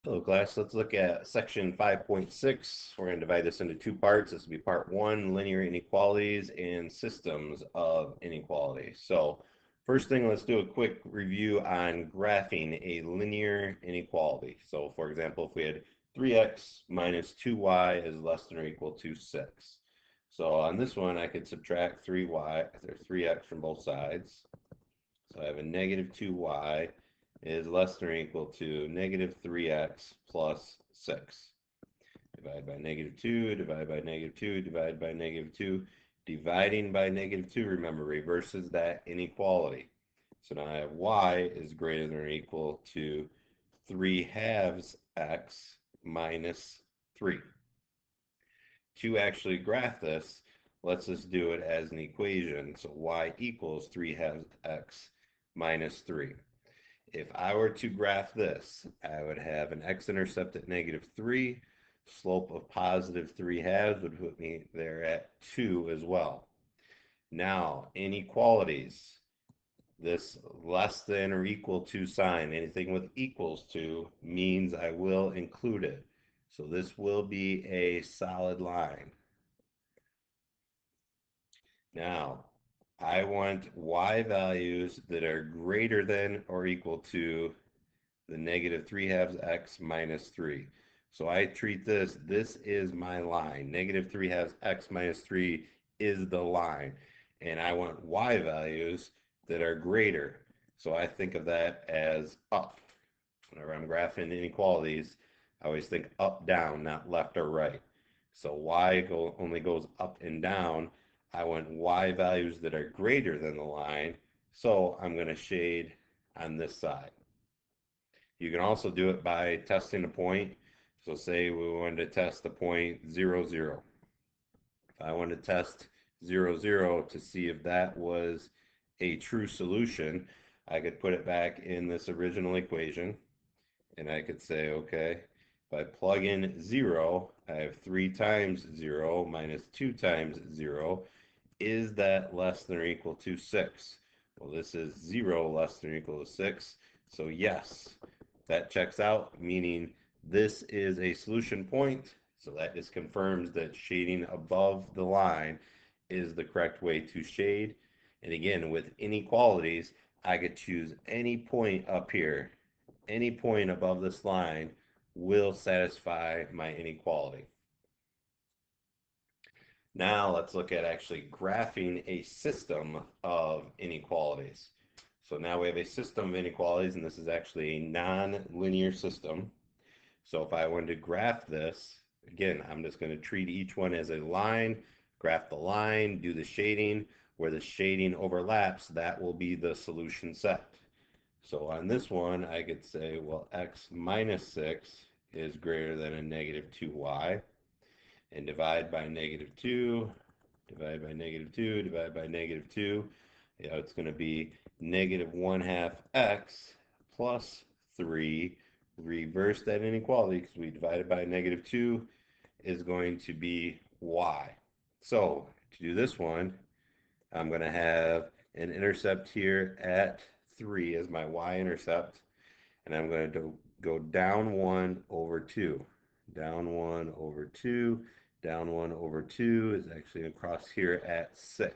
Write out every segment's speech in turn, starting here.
Hello class, let's look at section 5.6. We're going to divide this into two parts. This will be part one, linear inequalities and systems of inequalities. So first thing, let's do a quick review on graphing a linear inequality. So for example, if we had 3x minus 2y is less than or equal to 6. So on this one, I could subtract 3y, there's 3x from both sides. So I have a negative 2y is less than or equal to negative 3x plus 6. Divide by negative 2, divide by negative 2, divide by negative 2. Dividing by negative 2, remember, reverses that inequality. So now I have y is greater than or equal to 3 halves x minus 3. To actually graph this, let's just do it as an equation. So y equals 3 halves x minus 3. If I were to graph this, I would have an x-intercept at negative 3, slope of positive 3 halves would put me there at 2 as well. Now, inequalities, this less than or equal to sign, anything with equals to means I will include it. So this will be a solid line. Now, I want y values that are greater than or equal to the negative 3 halves x minus 3. So I treat this is my line. Negative 3 halves x minus 3 is the line. And I want y values that are greater. So I think of that as up. Whenever I'm graphing inequalities, I always think up, down, not left or right. So only goes up and down. I want y values that are greater than the line. So I'm going to shade on this side. You can also do it by testing a point. So say we wanted to test the point 0, 0. If I wanted to test 0, 0 to see if that was a true solution, I could put it back in this original equation and I could say, okay, if I plug in 0, I have 3 times 0 minus 2 times 0. Is that less than or equal to 6? Well, this is 0 less than or equal to 6. So yes, that checks out, meaning this is a solution point. So that just confirms that shading above the line is the correct way to shade. And again, with inequalities, I could choose any point up here. Any point above this line will satisfy my inequality. Now let's look at actually graphing a system of inequalities. So now we have a system of inequalities, and this is actually a non-linear system. So if I wanted to graph this, again, I'm just going to treat each one as a line, graph the line, do the shading. Where the shading overlaps, that will be the solution set. So on this one, I could say, well, x minus 6 is greater than a negative 2y, and divide by negative 2, divide by negative 2, divide by negative 2. It's going to be negative 1 half x plus 3. Reverse that inequality because we divided by negative 2 is going to be y. So to do this one, I'm going to have an intercept here at 3 as my y-intercept, and I'm going to go down 1 over 2. Down 1 over 2, down 1 over 2 is actually across here at 6.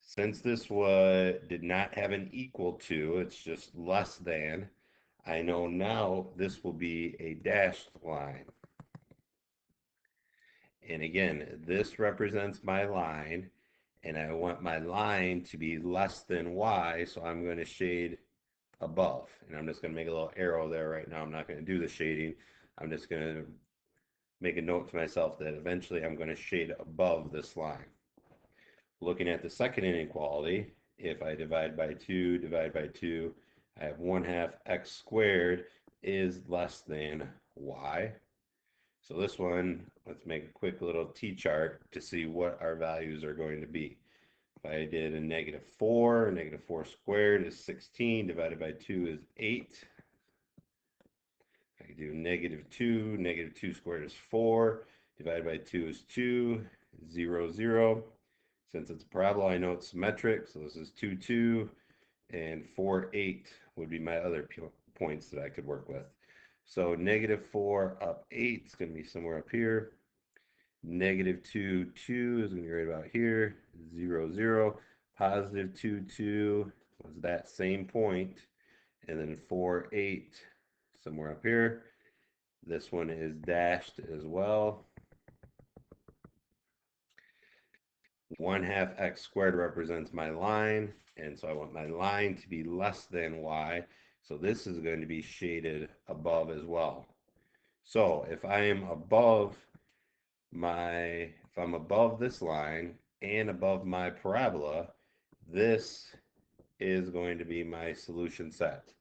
Since this did not have an equal to, it's just less than, I know now this will be a dashed line. And again, this represents my line, and I want my line to be less than y, so I'm going to shade above. And I'm just going to make a little arrow there right now. I'm not going to do the shading. I'm just going to make a note to myself that eventually I'm going to shade above this line. Looking at the second inequality, if I divide by 2, divide by 2, I have 1 half x squared is less than y. So this one, let's make a quick little t-chart to see what our values are going to be. If I did a negative 4 squared is 16, divided by 2 is 8. I can do negative 2 squared is 4, divided by 2 is 2, 0, 0. Since it's a parabola, I know it's symmetric, so this is 2, 2, and 4, 8 would be my other points that I could work with. So negative 4 up 8 is going to be somewhere up here. Negative 2, 2 is going to be right about here. 0, 0. Positive 2, 2 was that same point. And then 4, 8 somewhere up here. This one is dashed as well. 1/2 x squared represents my line, and so I want my line to be less than y. So this is going to be shaded above as well. So if I am above if I'm above this line and above my parabola, this is going to be my solution set.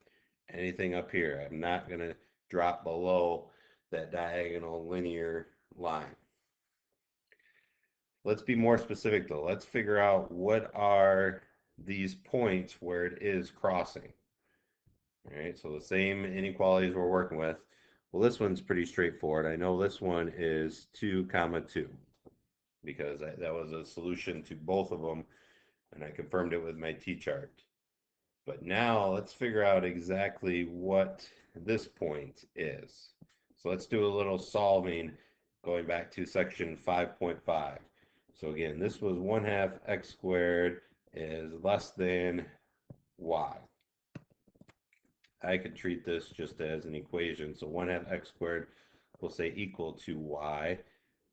Anything up here, I'm not going to drop below that diagonal linear line. Let's be more specific though. Let's figure out what are these points where it is crossing. All right, so the same inequalities we're working with. Well, this one's pretty straightforward. I know this one is 2 comma 2 because that was a solution to both of them, and I confirmed it with my t-chart. But now let's figure out exactly what this point is. So let's do a little solving going back to section 5.5. So again, this was 1/2 x squared is less than y. I could treat this just as an equation. So 1/2 x squared will say equal to y.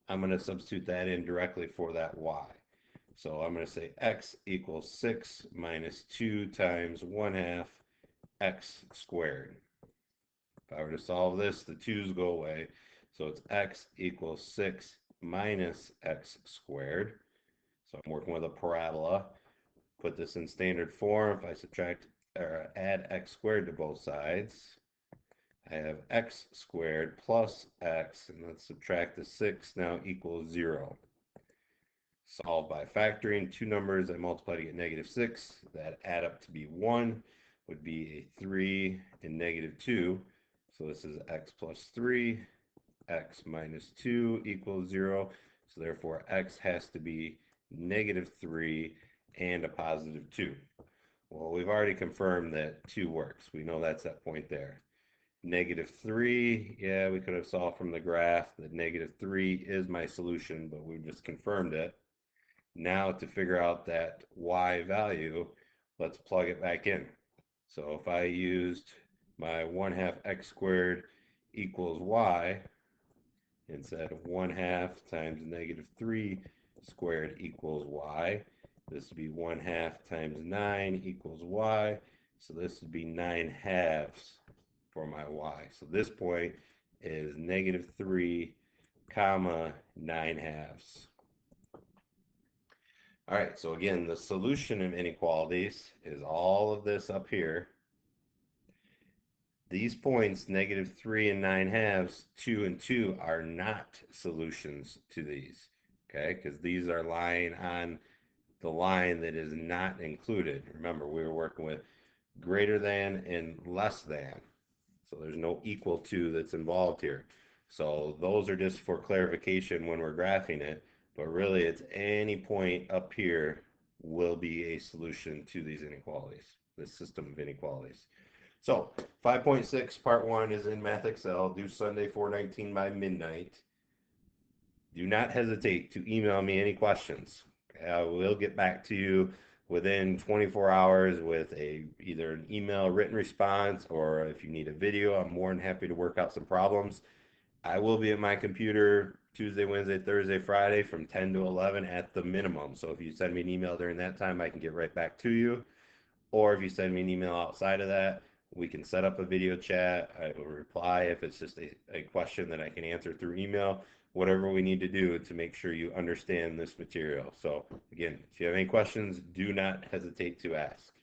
I'm going to substitute that in directly for that y. So I'm going to say x equals 6 minus 2 times 1/2 x squared. If I were to solve this, the 2's go away. So it's x equals 6 minus x squared. So I'm working with a parabola. Put this in standard form. If I subtract or add x squared to both sides, I have x squared plus x, and let's subtract the 6 now equals 0. Solve by factoring two numbers I multiply to get -6 that add up to be 1 would be a 3 and -2. So this is x plus 3, x minus 2 equals 0. So therefore x has to be -3 and a +2. Well, we've already confirmed that 2 works. We know that's that point there. -3, yeah, we could have solved from the graph that -3 is my solution, but we just confirmed it. Now to figure out that y value, let's plug it back in. So if I used my 1/2 x squared equals y and said 1/2 times -3 squared equals y, this would be 1/2 times 9 equals y. So this would be 9/2 for my y. So this point is -3 comma 9/2. All right, so again, the solution of inequalities is all of this up here. These points, -3 and 9/2, 2 and 2, are not solutions to these, okay? Because these are lying on the line that is not included. Remember, we were working with greater than and less than. So there's no equal to that's involved here. So those are just for clarification when we're graphing it, but really it's any point up here will be a solution to these inequalities, this system of inequalities. So 5.6 part 1 is in Math Excel, due Sunday 4/19 by midnight. Do not hesitate to email me any questions. I will get back to you within 24 hours with either an email written response, or if you need a video, I'm more than happy to work out some problems. I will be at my computer Tuesday, Wednesday, Thursday, Friday from 10 to 11 at the minimum. So if you send me an email during that time, I can get right back to you. Or if you send me an email outside of that, we can set up a video chat. I will reply if it's just a question that I can answer through email, whatever we need to do to make sure you understand this material. So again, if you have any questions, do not hesitate to ask.